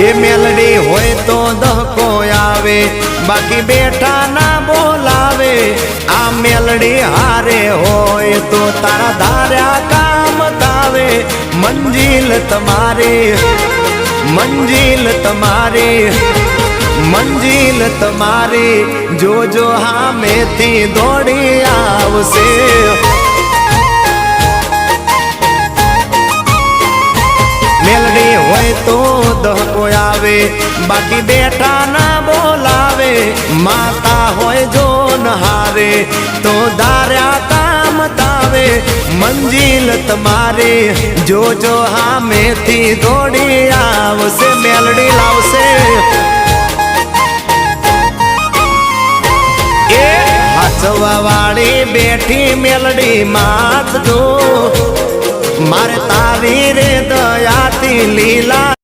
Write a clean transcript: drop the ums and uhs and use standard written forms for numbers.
એ મેલડી હોય તો દહકો આવે, બાકી બેઠા ના બોલાવે। આ મેલડી હારે હોય તો તારા ધાર્યા કામ તાવે। મંજિલ તમારી, મંજિલ તમારી, મંજિલ તમારી, જોજો હામેથી દોડી આવશે। મેલડી હોય તો દહકો આવે, બાકી બેઠા ના બોલાવે। માતા હોય જો નહારે તો ધાર્યા કામ તાવે। મંજિલ તમારી, જોજો હામેથી દોડી આવશે। મેલડી લાવશે। એ હાચવા વાળી બેઠી મેલડી માત જો, મારે તારી રે દયાથી લીલા